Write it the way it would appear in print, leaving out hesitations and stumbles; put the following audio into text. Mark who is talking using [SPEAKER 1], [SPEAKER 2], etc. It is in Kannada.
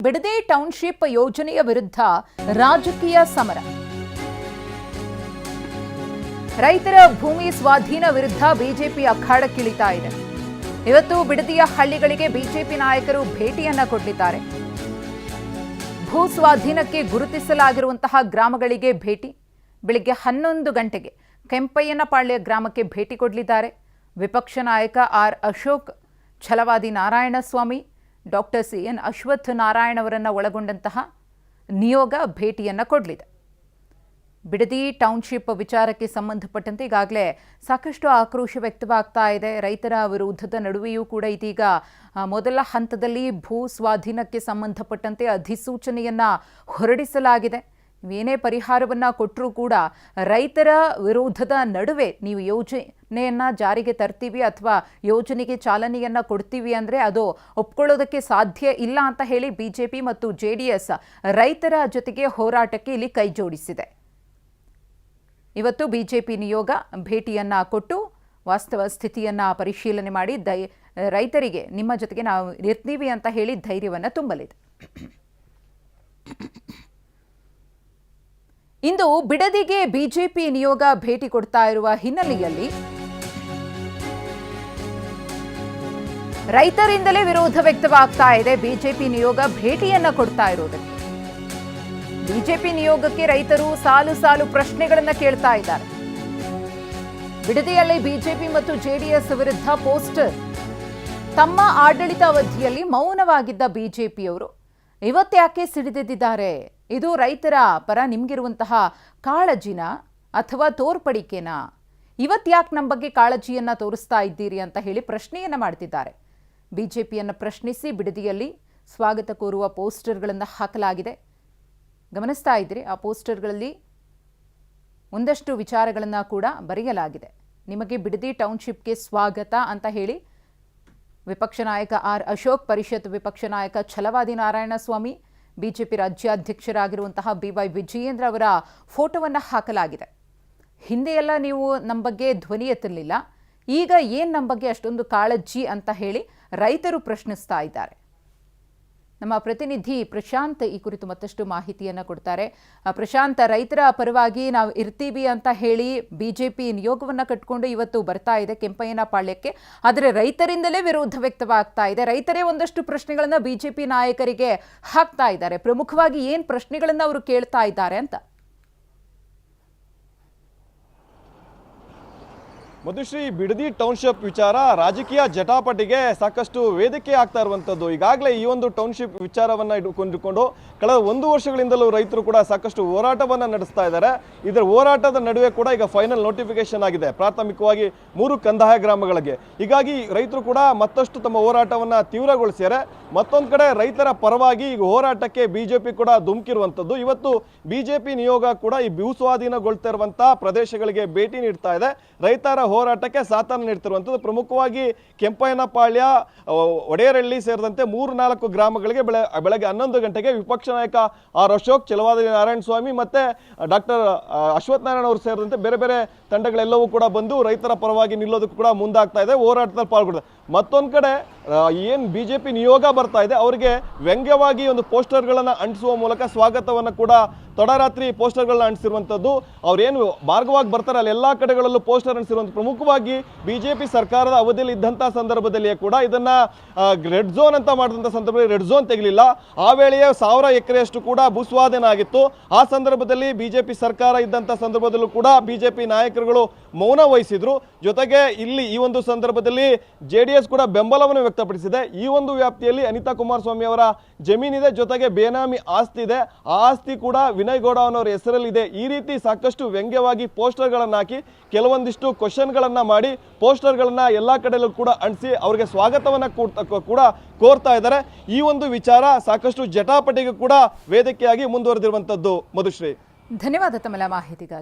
[SPEAKER 1] ಬಿಡದಿ ಟೌನ್ಶಿಪ್ ಯೋಜನೆಯ ವಿರುದ್ಧ ರಾಜಕೀಯ ಸಮರ. ರೈತರ ಭೂಮಿ ಸ್ವಾಧೀನ ವಿರುದ್ಧ ಬಿಜೆಪಿ ಅಖಾಡಕ್ಕಿಳಿತಾ ಇದೆ. ಇವತ್ತು ಬಿಡದಿಯ ಹಳ್ಳಿಗಳಿಗೆ ಬಿಜೆಪಿ ನಾಯಕರು ಭೇಟಿಯನ್ನ ಕೊಡಲಿದ್ದಾರೆ. ಭೂ ಸ್ವಾಧೀನಕ್ಕೆ ಗುರುತಿಸಲಾಗಿರುವಂತಹ ಗ್ರಾಮಗಳಿಗೆ ಭೇಟಿ. ಬೆಳಿಗ್ಗೆ 11 ಗಂಟೆಗೆ ಕೆಂಪಯ್ಯನಪಾಳ್ಯ ಗ್ರಾಮಕ್ಕೆ ಭೇಟಿ ಕೊಡಲಿದ್ದಾರೆ. ವಿಪಕ್ಷ ನಾಯಕ ಆರ್ ಅಶೋಕ್, ಛಲವಾದಿ ನಾರಾಯಣಸ್ವಾಮಿ, ಡಾಕ್ಟರ್ CN ಅಶ್ವಥ್ ನಾರಾಯಣ್ ಅವರನ್ನು ಒಳಗೊಂಡಂತಹ ನಿಯೋಗ ಭೇಟಿಯನ್ನು ಕೊಡಲಿದೆ. ಬಿಡದಿ ಟೌನ್ಶಿಪ್ ವಿಚಾರಕ್ಕೆ ಸಂಬಂಧಪಟ್ಟಂತೆ ಈಗಾಗಲೇ ಸಾಕಷ್ಟು ಆಕ್ರೋಶ ವ್ಯಕ್ತವಾಗ್ತಾ ಇದೆ. ರೈತರ ವಿರೋಧದ ನಡುವೆಯೂ ಕೂಡ ಇದೀಗ ಮೊದಲ ಹಂತದಲ್ಲಿ ಭೂ ಸ್ವಾಧೀನಕ್ಕೆ ಸಂಬಂಧಪಟ್ಟಂತೆ ಅಧಿಸೂಚನೆಯನ್ನು ಹೊರಡಿಸಲಾಗಿದೆ. ಏನೇ ಪರಿಹಾರವನ್ನು ಕೊಟ್ಟರೂ ಕೂಡ ರೈತರ ವಿರೋಧದ ನಡುವೆ ನೀವು ಯೋಜನೆಯನ್ನು ಜಾರಿಗೆ ತರ್ತೀವಿ ಅಥವಾ ಯೋಜನೆಗೆ ಚಾಲನೆಯನ್ನು ಕೊಡ್ತೀವಿ ಅಂದರೆ ಅದು ಒಪ್ಕೊಳ್ಳೋದಕ್ಕೆ ಸಾಧ್ಯ ಇಲ್ಲ ಅಂತ ಹೇಳಿ ಬಿಜೆಪಿ ಮತ್ತು JDS ರೈತರ ಜೊತೆಗೆ ಹೋರಾಟಕ್ಕೆ ಇಲ್ಲಿ ಕೈ ಜೋಡಿಸಿದೆ. ಇವತ್ತು ಬಿಜೆಪಿ ನಿಯೋಗ ಭೇಟಿಯನ್ನು ಕೊಟ್ಟು ವಾಸ್ತವ ಸ್ಥಿತಿಯನ್ನು ಪರಿಶೀಲನೆ ಮಾಡಿ ರೈತರಿಗೆ ನಿಮ್ಮ ಜೊತೆಗೆ ನಾವು ಇರ್ತೀವಿ ಅಂತ ಹೇಳಿ ಧೈರ್ಯವನ್ನು ತುಂಬಲಿದೆ. ಇಂದು ಬಿಡದಿಗೆ ಬಿಜೆಪಿ ನಿಯೋಗ ಭೇಟಿ ಕೊಡ್ತಾ ಇರುವ ಹಿನ್ನೆಲೆಯಲ್ಲಿ ರೈತರಿಂದಲೇ ವಿರೋಧ ವ್ಯಕ್ತವಾಗ್ತಾ ಇದೆ. ಬಿಜೆಪಿ ನಿಯೋಗ ಭೇಟಿಯನ್ನ ಕೊಡ್ತಾ ಇರೋದಕ್ಕೆ ಬಿಜೆಪಿ ನಿಯೋಗಕ್ಕೆ ರೈತರು ಸಾಲು ಸಾಲು ಪ್ರಶ್ನೆಗಳನ್ನ ಕೇಳ್ತಾ ಇದ್ದಾರೆ. ಬಿಡದಿಯಲ್ಲಿ ಬಿಜೆಪಿ ಮತ್ತು JDS ವಿರುದ್ಧ ಪೋಸ್ಟರ್. ತಮ್ಮ ಆಡಳಿತಾವಧಿಯಲ್ಲಿ ಮೌನವಾಗಿದ್ದ ಬಿಜೆಪಿಯವರು ಇವತ್ತ್ಯಾಕೆ ಸಿಡಿದೆದ್ದಿದ್ದಾರೆ? ಇದು ರೈತರ ಪರ ನಿಮ್ಗಿರುವಂತಹ ಕಾಳಜಿನ ಅಥವಾ ತೋರ್ಪಡಿಕೆನಾ? ಇವತ್ತ್ಯಾಕೆ ನಮ್ಮ ಬಗ್ಗೆ ಕಾಳಜಿಯನ್ನ ತೋರಿಸ್ತಾ ಇದ್ದೀರಿ ಅಂತ ಹೇಳಿ ಪ್ರಶ್ನೆಯನ್ನ ಮಾಡ್ತಿದ್ದಾರೆ. ಬಿಜೆಪಿಯನ್ನು ಪ್ರಶ್ನಿಸಿ ಬಿಡದಿಯಲ್ಲಿ ಸ್ವಾಗತ ಕೋರುವ ಪೋಸ್ಟರ್ಗಳನ್ನು ಹಾಕಲಾಗಿದೆ. ಗಮನಿಸ್ತಾ ಇದ್ದೀರಿ, ಆ ಪೋಸ್ಟರ್ಗಳಲ್ಲಿ ಒಂದಷ್ಟು ವಿಚಾರಗಳನ್ನು ಕೂಡ ಬರೆಯಲಾಗಿದೆ. ನಿಮಗೆ ಬಿಡದಿ ಟೌನ್ಶಿಪ್ಗೆ ಸ್ವಾಗತ ಅಂತ ಹೇಳಿ ವಿಪಕ್ಷ ನಾಯಕ ಆರ್ ಅಶೋಕ್, ಪರಿಷತ್ ವಿಪಕ್ಷ ನಾಯಕ ಛಲವಾದಿ ನಾರಾಯಣಸ್ವಾಮಿ, ಬಿಜೆಪಿ ರಾಜ್ಯಾಧ್ಯಕ್ಷರಾಗಿರುವಂತಹ BY ವಿಜಯೇಂದ್ರ ಅವರ ಫೋಟೋವನ್ನು ಹಾಕಲಾಗಿದೆ. ಹಿಂದೆ ಎಲ್ಲ ನೀವು ನಮ್ಮ ಬಗ್ಗೆ ಧ್ವನಿ ಎತ್ತಲಿಲ್ಲ, ಈಗ ಏನು ನಮ್ಮ ಬಗ್ಗೆ ಅಷ್ಟೊಂದು ಕಾಳಜಿ ಅಂತ ಹೇಳಿ ರೈತರು ಪ್ರಶ್ನಿಸ್ತಾ ಇದ್ದಾರೆ. ನಮ್ಮ ಪ್ರತಿನಿಧಿ ಪ್ರಶಾಂತ್ ಈ ಕುರಿತು ಮತ್ತಷ್ಟು ಮಾಹಿತಿಯನ್ನು ಕೊಡ್ತಾರೆ. ಪ್ರಶಾಂತ್, ರೈತರ ಪರವಾಗಿ ನಾವು ಇರ್ತೀವಿ ಅಂತ ಹೇಳಿ ಬಿಜೆಪಿ ನಿಯೋಗವನ್ನು ಕಟ್ಕೊಂಡು ಇವತ್ತು ಬರ್ತಾ ಇದೆ ಕೆಂಪಯ್ಯನಪಾಳ್ಯಕ್ಕೆ. ಆದರೆ ರೈತರಿಂದಲೇ ವಿರೋಧ ವ್ಯಕ್ತವಾಗ್ತಾ ಇದೆ. ರೈತರೇ ಒಂದಷ್ಟು ಪ್ರಶ್ನೆಗಳನ್ನು ಬಿಜೆಪಿ ನಾಯಕರಿಗೆ ಹಾಕ್ತಾ ಇದ್ದಾರೆ. ಪ್ರಮುಖವಾಗಿ ಏನು ಪ್ರಶ್ನೆಗಳನ್ನು ಅವರು ಕೇಳ್ತಾ ಇದ್ದಾರೆ ಅಂತ?
[SPEAKER 2] ಮಧುಶ್ರೀ, ಬಿಡದಿ ಟೌನ್ಶಿಪ್ ವಿಚಾರ ರಾಜಕೀಯ ಜಟಾಪಟಿಗೆ ಸಾಕಷ್ಟು ವೇದಿಕೆ ಆಗ್ತಾ ಇರುವಂಥದ್ದು. ಈಗಾಗಲೇ ಈ ಒಂದು ಟೌನ್ಶಿಪ್ ವಿಚಾರವನ್ನು ಇಟ್ಕೊಂಡು ಕಳೆದ 1 ವರ್ಷಗಳಿಂದಲೂ ರೈತರು ಕೂಡ ಸಾಕಷ್ಟು ಹೋರಾಟವನ್ನು ನಡೆಸ್ತಾ ಇದ್ದಾರೆ. ಇದರ ಹೋರಾಟದ ನಡುವೆ ಕೂಡ ಈಗ ಫೈನಲ್ ನೋಟಿಫಿಕೇಶನ್ ಆಗಿದೆ, ಪ್ರಾಥಮಿಕವಾಗಿ 3 ಕಂದಾಯ ಗ್ರಾಮಗಳಿಗೆ. ಹೀಗಾಗಿ ರೈತರು ಕೂಡ ಮತ್ತಷ್ಟು ತಮ್ಮ ಹೋರಾಟವನ್ನು ತೀವ್ರಗೊಳಿಸಿದ್ದಾರೆ. ಮತ್ತೊಂದು ಕಡೆ ರೈತರ ಪರವಾಗಿ ಈಗ ಹೋರಾಟಕ್ಕೆ ಬಿಜೆಪಿ ಕೂಡ ಧುಮುಕಿರುವಂಥದ್ದು. ಇವತ್ತು ಬಿಜೆಪಿ ನಿಯೋಗ ಕೂಡ ಈ ಭೂ ಸ್ವಾಧೀನಗೊಳ್ತಾ ಇರುವಂತಹ ಪ್ರದೇಶಗಳಿಗೆ ಭೇಟಿ ನೀಡ್ತಾ ಇದೆ. ರೈತರ ಹೋರಾಟಕ್ಕೆ ಸಾಥನ್ನು ನೀಡ್ತಿರುವಂಥದ್ದು. ಪ್ರಮುಖವಾಗಿ ಕೆಂಪಯ್ಯನಪಾಳ್ಯ, ಒಡೆಯರಹಳ್ಳಿ ಸೇರಿದಂತೆ 3-4 ಗ್ರಾಮಗಳಿಗೆ ಬೆಳಗ್ಗೆ 11 ಗಂಟೆಗೆ ವಿಪಕ್ಷ ನಾಯಕ ಆರ್ ಅಶೋಕ್, ಛಲವಾದಿ ನಾರಾಯಣಸ್ವಾಮಿ ಮತ್ತೆ ಡಾಕ್ಟರ್ ಅಶ್ವಥ್ ನಾರಾಯಣ್ ಅವರು ಸೇರಿದಂತೆ ಬೇರೆ ಬೇರೆ ತಂಡಗಳೆಲ್ಲವೂ ಕೂಡ ಬಂದು ರೈತರ ಪರವಾಗಿ ನಿಲ್ಲೋದಕ್ಕೂ ಕೂಡ ಮುಂದಾಗ್ತಾ ಇದೆ, ಹೋರಾಟದಲ್ಲಿ ಪಾಲ್ಗೊಳ್ಳುತ್ತೆ. ಮತ್ತೊಂದು ಕಡೆ ಏನು ಬಿಜೆಪಿ ನಿಯೋಗ ಬರ್ತಾ ಇದೆ ಅವರಿಗೆ ವ್ಯಂಗ್ಯವಾಗಿ ಒಂದು ಪೋಸ್ಟರ್ಗಳನ್ನು ಅಂಟಿಸುವ ಮೂಲಕ ಸ್ವಾಗತವನ್ನು ಕೂಡ ತಡರಾತ್ರಿ ಪೋಸ್ಟರ್ಗಳನ್ನ ಅಂಟಿಸಿರುವಂಥದ್ದು. ಅವ್ರೇನು ಮಾರ್ಗವಾಗಿ ಬರ್ತಾರೆ ಅಲ್ಲಿ ಎಲ್ಲ ಕಡೆಗಳಲ್ಲೂ ಪೋಸ್ಟರ್ ಅಂಟಿಸಿರುವಂಥ. ಪ್ರಮುಖವಾಗಿ ಬಿಜೆಪಿ ಸರ್ಕಾರದ ಅವಧಿಯಲ್ಲಿ ಇದ್ದಂಥ ಸಂದರ್ಭದಲ್ಲಿಯೇ ಕೂಡ ಇದನ್ನ ರೆಡ್ ಝೋನ್ ಅಂತ ಮಾಡಿದಂಥ ಸಂದರ್ಭದಲ್ಲಿ ರೆಡ್ ಝೋನ್ ತೆಗಲಿಲ್ಲ. ಆ ವೇಳೆಯೇ 1000 ಎಕರೆಯಷ್ಟು ಕೂಡ ಭೂಸ್ವಾಧೀನ ಆಗಿತ್ತು. ಆ ಸಂದರ್ಭದಲ್ಲಿ ಬಿಜೆಪಿ ಸರ್ಕಾರ ಇದ್ದಂಥ ಸಂದರ್ಭದಲ್ಲೂ ಕೂಡ ಬಿಜೆಪಿ ನಾಯಕರುಗಳು ಮೌನ ವಹಿಸಿದ್ರು. ಜೊತೆಗೆ ಇಲ್ಲಿ ಈ ಒಂದು ಸಂದರ್ಭದಲ್ಲಿ JDS ಕೂಡ ಬೆಂಬಲವನ್ನು ವ್ಯಕ್ತಪಡಿಸಿದೆ. ಈ ಒಂದು ವ್ಯಾಪ್ತಿಯಲ್ಲಿ ಅನಿತಾ ಕುಮಾರಸ್ವಾಮಿ ಅವರ ಜಮೀನಿದೆ, ಜೊತೆಗೆ ಬೇನಾಮಿ ಆಸ್ತಿ ಇದೆ. ಆ ಆಸ್ತಿ ಕೂಡ ವಿನಯ್ ಗೌಡ ಅವರ ಹೆಸರಲ್ಲಿದೆ. ಈ ರೀತಿ ಸಾಕಷ್ಟು ವ್ಯಂಗ್ಯವಾಗಿ ಪೋಸ್ಟರ್ಗಳನ್ನು ಹಾಕಿ ಕೆಲವೊಂದಿಷ್ಟು ಕ್ವಶನ್ಗಳನ್ನು ಮಾಡಿ ಪೋಸ್ಟರ್ಗಳನ್ನು ಎಲ್ಲ ಕಡೆಯಲ್ಲೂ ಕೂಡ ಅಂಟಿಸಿ ಅವರಿಗೆ ಸ್ವಾಗತವನ್ನು ಕೂಡ ಕೋರ್ತಾ ಇದ್ದಾರೆ. ಈ ಒಂದು ವಿಚಾರ ಸಾಕಷ್ಟು ಜಟಾಪಟಿಗೆ ಕೂಡ ವೇದಿಕೆಯಾಗಿ ಮುಂದುವರೆದಿರುವಂಥದ್ದು. ಮಧುಶ್ರೀ,
[SPEAKER 1] ಧನ್ಯವಾದ ತಮ್ಮೆಲ್ಲ ಮಾಹಿತಿಗಾಗಿ.